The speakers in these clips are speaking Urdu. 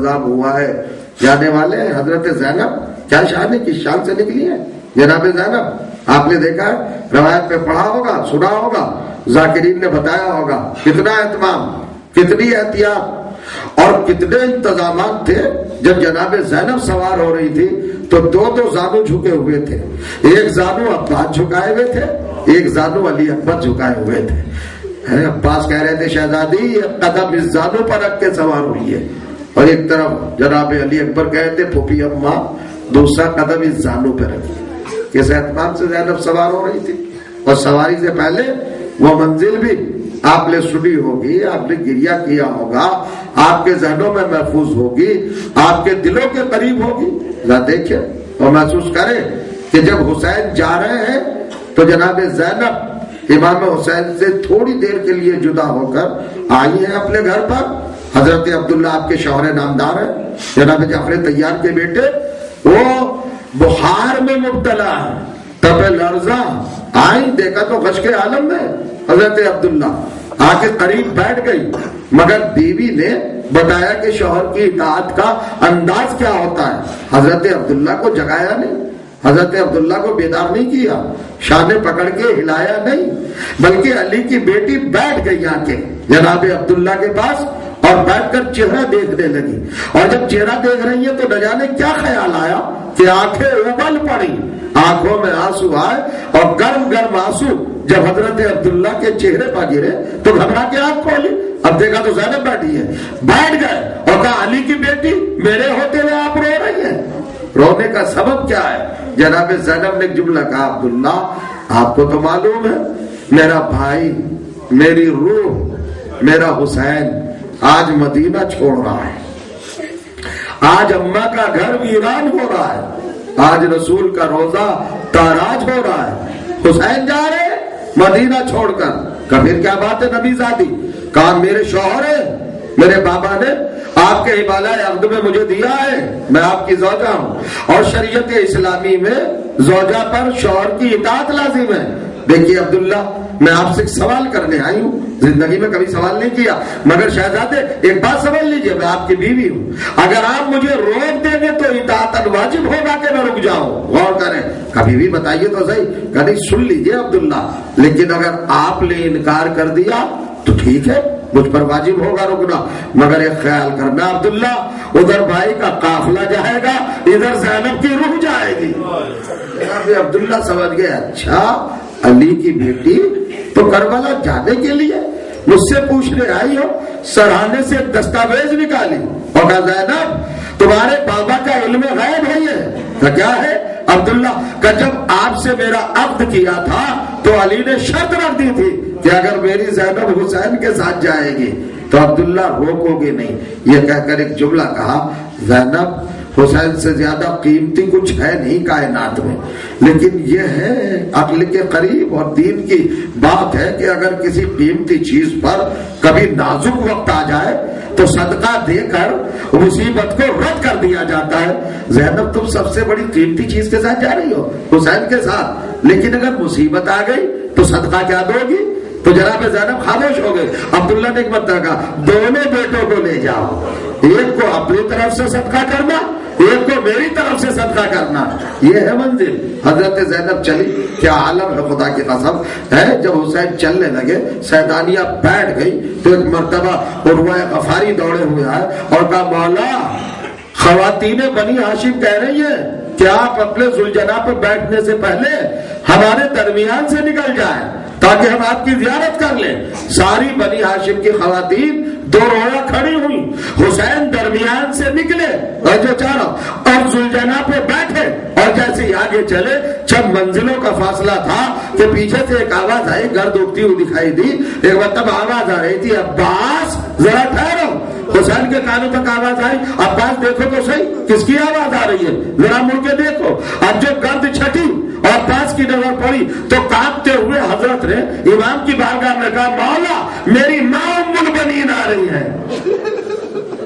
انتظام ہوا ہے جانے والے ہیں حضرت زینب کیا شان ہے، کس شان سے نکلی ہے جناب زینب. آپ نے دیکھا ہے، روایت پہ پڑھا ہوگا، سنا ہوگا، ذاکرین نے بتایا ہوگا کتنا اہتمام، کتنی احتیاط اور کتنے انتظامات تھے. جب جناب زینب سوار ہو رہی تھی تو دو زانو جھکے ہوئے تھے، ایک زانو عباس جھکائے ہوئے تھے، ایک زانو علی اکبر جھکائے ہوئے تھے. عباس کہہ رہے تھے شہزادی یہ قدم اس زانو پر رکھ کے سوار ہوئی ہے، اور ایک طرف جناب علی اکبر کہتے تھے پھوپھی اماں دوسرا قدم اس زانو پہ رکھی. کس اہتمام سے زینب سوار ہو رہی تھی. اور سواری سے پہلے وہ منزل بھی آپ نے سنی ہوگی، آپ نے گریہ کیا ہوگا، آپ کے ذہنوں میں محفوظ ہوگی، آپ کے دلوں کے قریب ہوگی. ذرا دیکھیں اور محسوس کریں کہ جب حسین جا رہے ہیں تو جناب زینب امام حسین سے تھوڑی دیر کے لیے جدا ہو کر آئی ہیں اپنے گھر پر. حضرت عبداللہ آپ کے شوہر نامدار ہیں، جناب جعفر طیار کے بیٹے، وہ بخار میں مبتلا ہے، تب لرزہ آئی، دیکھا تو غش کے عالم میں حضرت عبداللہ آ کے قریب بیٹھ گئی. مگر بیوی نے بتایا کہ شوہر کی اطاعت کا انداز کیا ہوتا ہے. حضرت عبداللہ کو جگایا نہیں، حضرت عبداللہ کو بیدار نہیں کیا، شانے پکڑ کے ہلایا نہیں، بلکہ علی کی بیٹی بیٹھ گئی آ کے جناب عبداللہ کے پاس اور بیٹھ کر چہرہ دیکھنے لگی. اور جب چہرہ دیکھ رہی ہے تو نہ جانے کیا خیال آیا کہ آنکھیں ابل پڑی، آنکھوں میں آنسو آئے، اور گرم گرم آنسو جب حضرت عبداللہ کے چہرے پر گرے تو گھبرا کے آنکھ کھولی. اب دیکھا تو زینب بیٹھی ہے، بیٹھ گئے اور کہا علی کی بیٹی میرے ہوتے ہوئے آپ رو رہی ہیں، رونے کا سبب کیا ہے؟ جناب زینب نے ایک جملہ کہا عبداللہ آپ کو تو معلوم ہے میرا بھائی، میری روح، میرا حسین آج مدینہ چھوڑ رہا ہے، آج اماں کا گھر ویران ہو رہا ہے، آج رسول کا روزہ تاراج ہو رہا ہے، حسین جا رہے مدینہ چھوڑ کر. کبھی کیا بات ہے نبی زادی، کہا میرے شوہر ہے، میرے بابا نے آپ کے حوالہ عقد میں مجھے دیا ہے، میں آپ کی زوجہ ہوں، اور شریعت اسلامی میں زوجہ پر شوہر کی اطاعت لازم ہے. دیکھیے عبداللہ میں آپ سے ایک سوال کرنے آئی ہوں، زندگی میں کبھی سوال نہیں کیا، مگر شہزادے ایک بات سمجھ لیجئے میں آپ کی بیوی ہوں، اگر آپ مجھے روک دیں گے تو اطاعت واجب ہوگا کہ میں رک جاؤں. غور کریں، کبھی بھی بتائیے تو صحیح. کبھی سن لیجئے عبداللہ، لیکن اگر آپ نے انکار کر دیا تو ٹھیک ہے مجھ پر واجب ہوگا رکنا، مگر ایک خیال کرنا عبداللہ ادھر بھائی کا قافلہ جائے گا، ادھر زینب کی روح جائے گی. عبداللہ سمجھ گئے اچھا علی کی بیٹی تو کربلا جانے کے لیے مجھ سے پوچھنے آئی ہو. سرحانے سے دستاویز نکالی اور کہا زینب تمہارے بابا کا علم غیب ہے یہ کیا ہے؟ عبداللہ کہ جب آپ سے میرا عقد کیا تھا تو علی نے شرط رکھ دی تھی کہ اگر میری زینب حسین کے ساتھ جائے گی تو عبداللہ روکو گے نہیں. یہ کہہ کر ایک جملہ کہا زینب حسین سے زیادہ قیمتی کچھ ہے نہیں کائنات میں، لیکن یہ ہے عقل کے قریب اور دین کی بات ہے کہ اگر کسی قیمتی چیز پر کبھی نازک وقت آ جائے تو صدقہ دے کر مصیبت کو رد کر دیا جاتا ہے. زینب تم سب سے بڑی قیمتی چیز کے ساتھ جا رہی ہو حسین کے ساتھ، لیکن اگر مصیبت آ گئی تو صدقہ کیا دو گی؟ تو جناب زینب خاموش ہو گئے. عبداللہ نے ایک مطلب کہا دونوں بیٹوں کو لے جاؤ، ایک کو اپنی طرف سے صدقہ کرنا، ایک کو میری طرف سے صدقہ کرنا، یہ ہے منزل. حضرت زینب چلی، کیا عالم ہے خدا کی قسم ہے. جب حسین چلنے لگے سیدانیہ بیٹھ گئی تو ایک مرتبہ عروہ غفاری دوڑے ہوئے آئے اور کہا مولا خواتین بنی ہاشم کہہ رہی ہیں کہ آپ اپنے ذوالجناح پہ بیٹھنے سے پہلے ہمارے درمیان سے نکل جائیں تاکہ ہم آپ کی زیارت کر لیں. ساری بنی ہاشم کی خواتین دو رویا کھڑی ہوئی، حسین درمیان سے نکلے اور جو چاروں اور ذوالجناح پہ بیٹھے، اور جیسے ہی آگے چلے چند منزلوں کا فاصلہ تھا کہ پیچھے سے ایک آواز آئی، گرد اٹھتی ہوئی دکھائی دی. ایک مطلب آواز آ رہی تھی عباس ذرا ٹھہرو. حسین کے کانوں تک آواز آئی عباس دیکھو تو صحیح کس کی آواز آ رہی ہے، ذرا مڑ کے دیکھو. اب جو گرد چھٹی اور عباس کی نظر پڑی تو کانپتے ہوئے حضرت نے امام کی بارگاہ میں کہا مولا میری ماں ام البنین آ رہی ہے.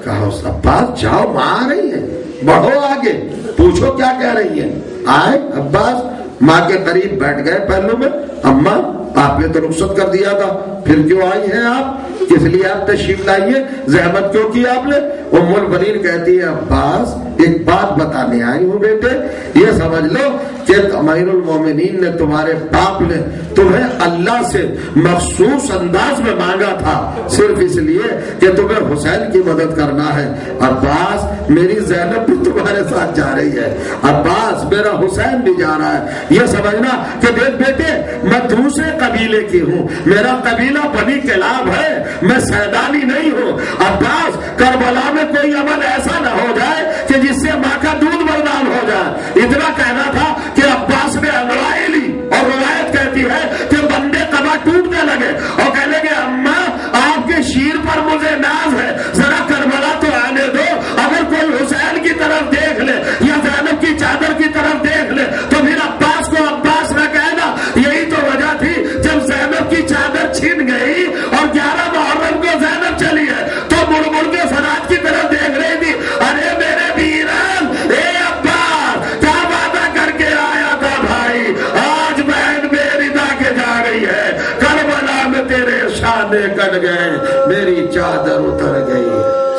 کہا عباس جاؤ ماں آ رہی ہے، بڑھو آگے پوچھو کیا کہہ رہی ہے. آئے عباس ماں کے قریب بیٹھ گئے پہلو میں. اماں آپ نے تو رخصت کر دیا تھا، پھر کیوں آئی ہیں آپ؟ کس لیے آپ تشریف لائیے؟ زحمت کیوں کی آپ نے؟ ام البنین کہتی ہے عباس ایک بات بتانے آئی ہوں بیٹے، یہ سمجھ لو کہ امیر المومنین نے تمہارے باپ نے تمہیں اللہ سے مخصوص انداز میں مانگا تھا صرف اس لیے کہ تمہیں حسین کی مدد کرنا ہے۔ عباس میری زینب بھی تمہارے ساتھ جا رہی ہے، عباس میرا حسین بھی جا رہا ہے۔ یہ سمجھنا کہ دیکھ بیٹے میں دوسرے قبیلے کی ہوں، میرا قبیلہ بنی کلاب ہے، میں سیدانی نہیں ہوں۔ عباس کربلا میں کوئی عمل ایسا نہ ہو جائے کہ جس سے ماں کا دودھ بردان ہو جائے۔ اتنا کہنا تھا کہ عباس نے انگڑائی لی، اور روایت کہتی ہے کہ بندے قبا ٹوٹنے لگے اور کہنے لگے اماں آپ کے شیر پر مجھے ناز ہے، ذرا کربلا تو آنے دو، اگر کوئی حسین کی طرف دیکھ لے یا زینب کی چادر کی طرف دیکھ لے تو پھر عباس کو عباس نہ کہنا۔ یہی تو وجہ تھی جب زینب کی چادر چھن گئی اور 11 محرم کو زینب چلی ہے تو مڑ مڑ کے فرات کی طرف دیکھ رہی تھی، ارے میرے ویران، اے عباس کیا وعدہ کر کے آیا تھا بھائی، آج بہن میری دا کے جا گئی ہے، کربلا میں تیرے شانے کٹ گئے، میری چادر اتر گئی۔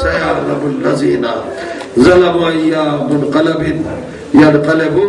سیعلم الذین ظلموا ای منقلب ینقلبون